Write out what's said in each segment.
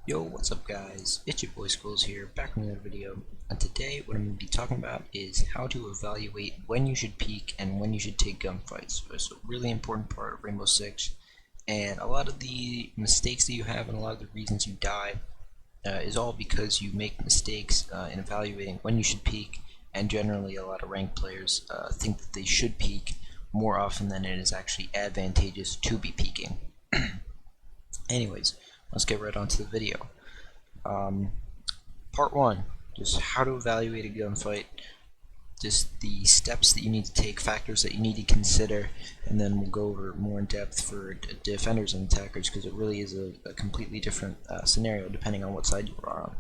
Yo, what's up guys? It's your boy Squills here, back with another video. And today what I'm going to be talking about is how to evaluate when you should peek and when you should take gunfights. It's a really important part of Rainbow Six, and a lot of the mistakes that you have and a lot of the reasons you die is all because you make mistakes in evaluating when you should peek, and generally a lot of ranked players think that they should peek more often than it is actually advantageous to be peeking. Anyways, let's get right onto the video. Part 1, just how to evaluate a gunfight, just the steps that you need to take, factors that you need to consider, and then we'll go over more in depth for defenders and attackers, because it really is a completely different scenario depending on what side you are on.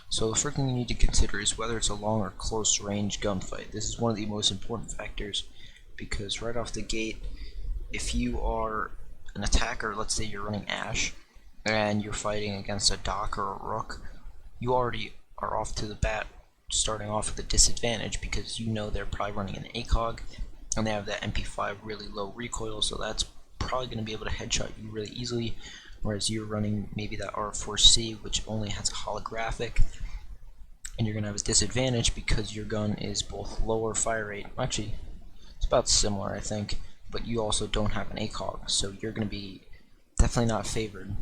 So the first thing you need to consider is whether it's a long or close range gunfight. This is one of the most important factors, because right off the gate, if you are an attacker, let's say you're running Ash, and you're fighting against a Doc or a Rook, you already are off to the bat starting off with a disadvantage, because you know they're probably running an ACOG and they have that MP5 really low recoil, so that's probably going to be able to headshot you really easily, whereas you're running maybe that R4C, which only has a holographic, and you're going to have a disadvantage because your gun is both lower fire rate, actually it's about similar I think, but you also don't have an ACOG, so you're going to be definitely not favored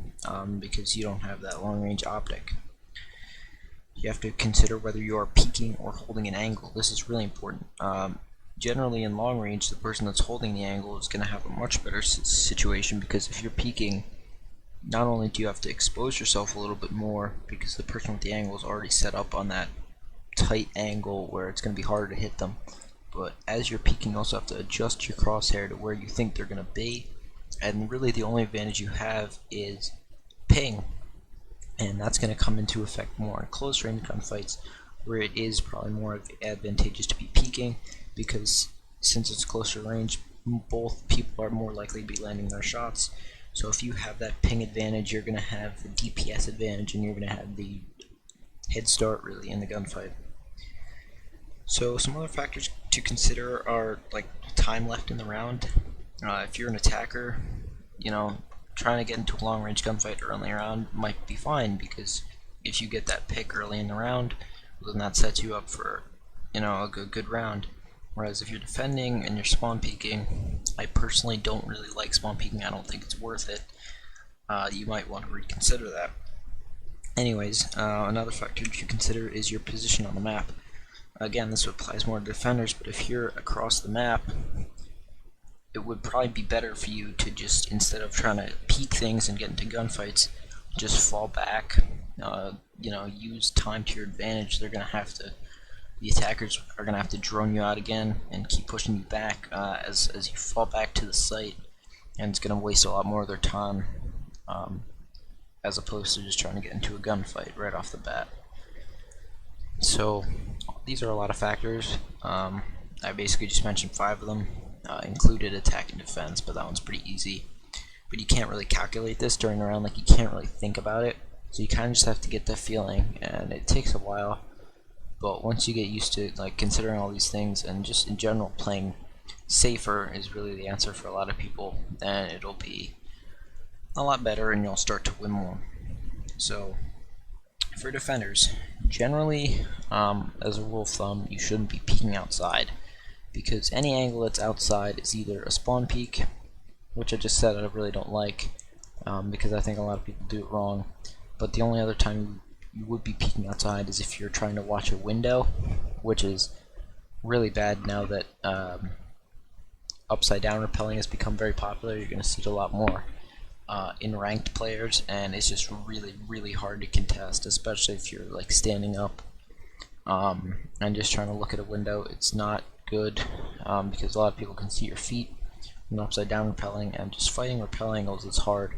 because you don't have that long range optic. You have to consider whether you are peeking or holding an angle. This is really important. Generally in long range, the person that's holding the angle is going to have a much better situation, because if you're peeking, not only do you have to expose yourself a little bit more because the person with the angle is already set up on that tight angle where it's going to be harder to hit them, but as you're peeking you also have to adjust your crosshair to where you think they're going to be, and really the only advantage you have is ping, and that's going to come into effect more in close range gunfights, where it is probably more advantageous to be peeking, because since it's closer range, both people are more likely to be landing their shots. So if you have that ping advantage, you're going to have the DPS advantage, and you're going to have the head start really in the gunfight. So some other factors to consider are like time left in the round. If you're an attacker, trying to get into a long range gunfight early in the round might be fine, because if you get that pick early in the round, then that sets you up for a good round. Whereas if you're defending and you're spawn peeking, I personally don't really like spawn peeking. I don't think it's worth it. You might want to reconsider that. Anyways, another factor to consider is your position on the map. Again, this applies more to defenders, but if you're across the map, it would probably be better for you to just, instead of trying to peek things and get into gunfights, just fall back, use time to your advantage. The attackers are going to have to drone you out again and keep pushing you back as you fall back to the site, and it's going to waste a lot more of their time as opposed to just trying to get into a gunfight right off the bat. So these are a lot of factors. I basically just mentioned 5 of them. Included attack and defense, but that one's pretty easy. But you can't really calculate this during a round, like you can't really think about it, so you kind of just have to get that feeling, and it takes a while. But once you get used to considering all these things, and just in general playing safer is really the answer for a lot of people, then it'll be a lot better and you'll start to win more. So for defenders, generally as a rule of thumb, you shouldn't be peeking outside, because any angle that's outside is either a spawn peek, which I just said I really don't like, because I think a lot of people do it wrong, but the only other time you would be peeking outside is if you're trying to watch a window, which is really bad now that upside down rappelling has become very popular. You're going to see it a lot more in ranked players, and it's just really hard to contest, especially if you're standing up and just trying to look at a window. It's not good because a lot of people can see your feet in upside down rappelling, and just fighting rappel angles is hard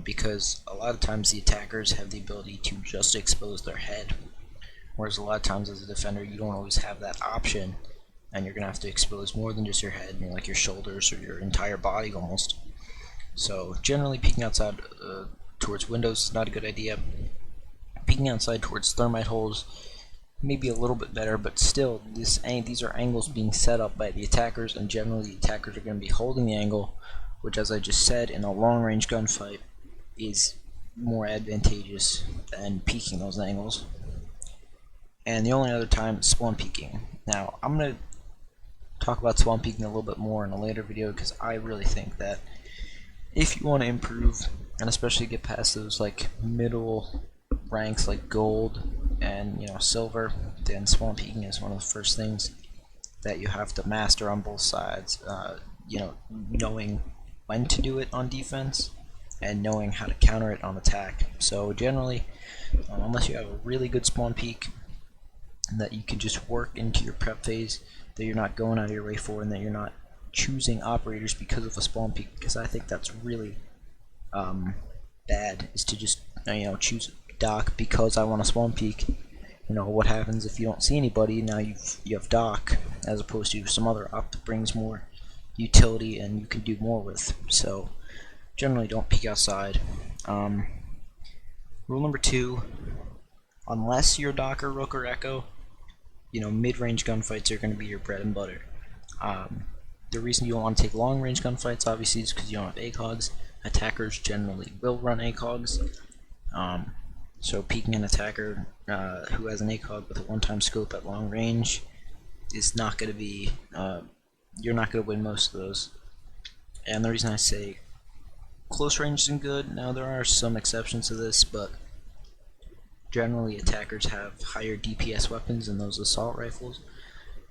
because a lot of times the attackers have the ability to just expose their head, whereas a lot of times as a defender you don't always have that option, and you're gonna have to expose more than just your head, like your shoulders or your entire body almost. So generally peeking outside towards windows is not a good idea. Peeking outside towards thermite holes maybe a little bit better, but still these are angles being set up by the attackers, and generally the attackers are going to be holding the angle, which, as I just said, in a long range gunfight is more advantageous than peeking those angles. And the only other time is spawn peeking. Now, I'm going to talk about spawn peeking a little bit more in a later video because I really think that if you want to improve and especially get past those like middle ranks like gold and silver, then spawn peeking is one of the first things that you have to master on both sides. Knowing when to do it on defense and knowing how to counter it on attack. So generally, unless you have a really good spawn peek that you can just work into your prep phase, that you're not going out of your way for, and that you're not choosing operators because of a spawn peek, because I think that's really bad, is to just choose Doc because I want a spawn peek. What happens if you don't see anybody? Now you have Doc as opposed to some other op that brings more utility and you can do more with. So generally don't peek outside. Rule number 2, unless you're Doc or Rook or Echo, mid-range gunfights are going to be your bread and butter. The reason you don't want to take long-range gunfights, obviously, is because you don't have ACOGs. Attackers generally will run ACOGs. So peeking an attacker who has an ACOG with a one-time scope at long range is not going to be, you're not going to win most of those. And the reason I say close range isn't good, now there are some exceptions to this, but generally attackers have higher DPS weapons than those assault rifles.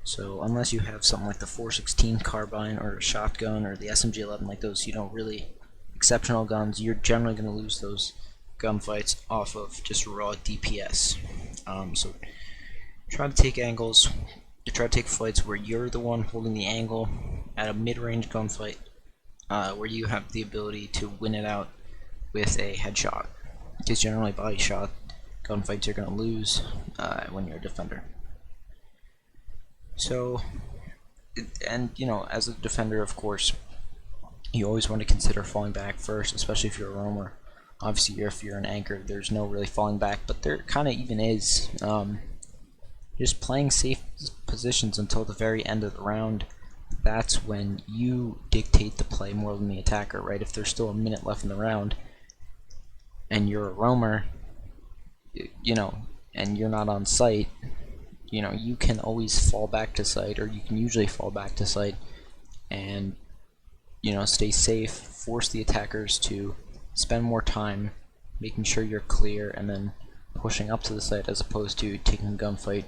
So unless you have something like the 416 carbine or a shotgun or the SMG-11, like those, really exceptional guns, you're generally going to lose those gunfights off of just raw DPS. So try to take angles, try to take fights where you're the one holding the angle at a mid-range gunfight, where you have the ability to win it out with a headshot, because generally body shot gunfights you're going to lose when you're a defender. So, and as a defender, of course, you always want to consider falling back first, especially if you're a roamer. Obviously, if you're an anchor, there's no really falling back, but there kind of even is. Just playing safe positions until the very end of the round, that's when you dictate the play more than the attacker, right? If there's still a minute left in the round, and you're a roamer, and you're not on site, you can always fall back to site, or you can usually fall back to site, and stay safe, force the attackers to spend more time making sure you're clear and then pushing up to the site, as opposed to taking a gunfight,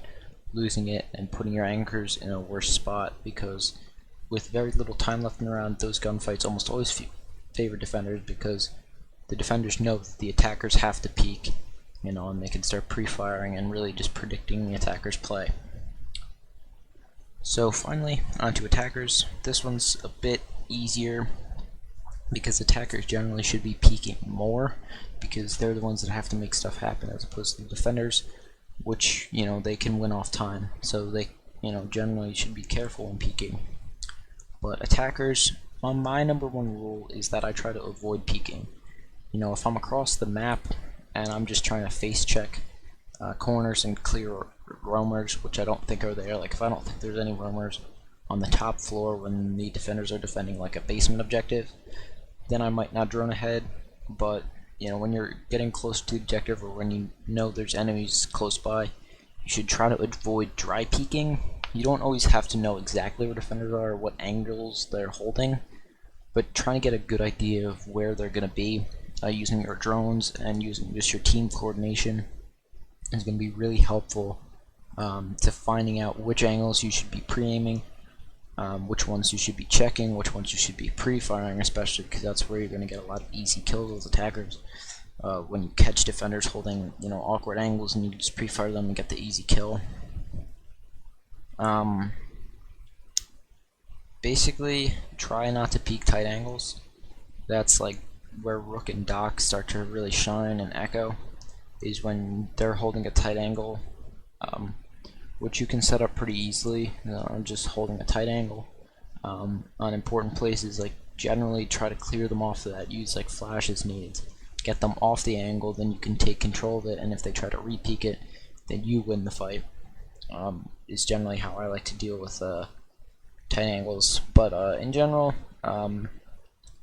losing it, and putting your anchors in a worse spot, because with very little time left in the round, those gunfights almost always favor defenders, because the defenders know that the attackers have to peek, and they can start pre-firing and really just predicting the attacker's play. So finally, onto attackers. This one's a bit easier, because attackers generally should be peeking more, because they're the ones that have to make stuff happen, as opposed to the defenders, which they can win off time. So they generally should be careful when peeking. But attackers, my number 1 rule is that I try to avoid peeking. If I'm across the map and I'm just trying to face check corners and clear roamers, which I don't think are there, like if I don't think there's any roamers on the top floor when the defenders are defending like a basement objective, then I might not drone ahead. But when you're getting close to the objective, or when you know there's enemies close by, you should try to avoid dry peeking. You don't always have to know exactly where defenders are or what angles they're holding, but trying to get a good idea of where they're going to be using your drones and using just your team coordination is going to be really helpful to finding out which angles you should be pre-aiming, which ones you should be checking, which ones you should be pre-firing, especially because that's where you're going to get a lot of easy kills with attackers. When you catch defenders holding awkward angles, and you just pre-fire them and get the easy kill. Basically, try not to peek tight angles. That's like where Rook and Doc start to really shine, and Echo is when they're holding a tight angle, which you can set up pretty easily, just holding a tight angle on important places. Like generally try to clear them off of that, use like flashes needed, get them off the angle, then you can take control of it, and if they try to re-peek it, then you win the fight. Is generally how I like to deal with tight angles. But in general,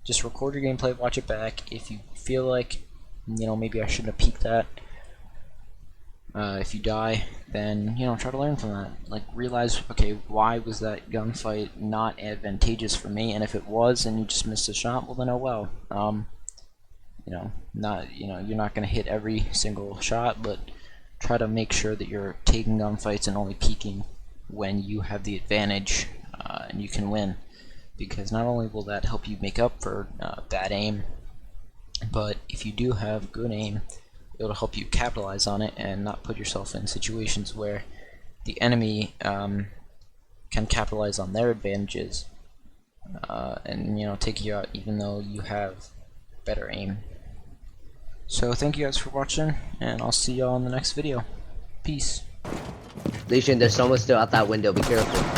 just record your gameplay, watch it back. If you feel like you know, maybe I shouldn't have peeked that. If you die, then, you know, try to learn from that. Like, realize, okay, why was that gunfight not advantageous for me? And if it was, and you just missed a shot, well then, oh well. You know, you're not gonna hit every single shot, but try to make sure that you're taking gunfights and only peeking when you have the advantage, and you can win. Because not only will that help you make up for bad aim, but if you do have good aim, it'll help you capitalize on it and not put yourself in situations where the enemy can capitalize on their advantages, and, you know, take you out even though you have better aim. So thank you guys for watching, and I'll see y'all in the next video. Peace. Legion, there's someone still out that window. Be careful.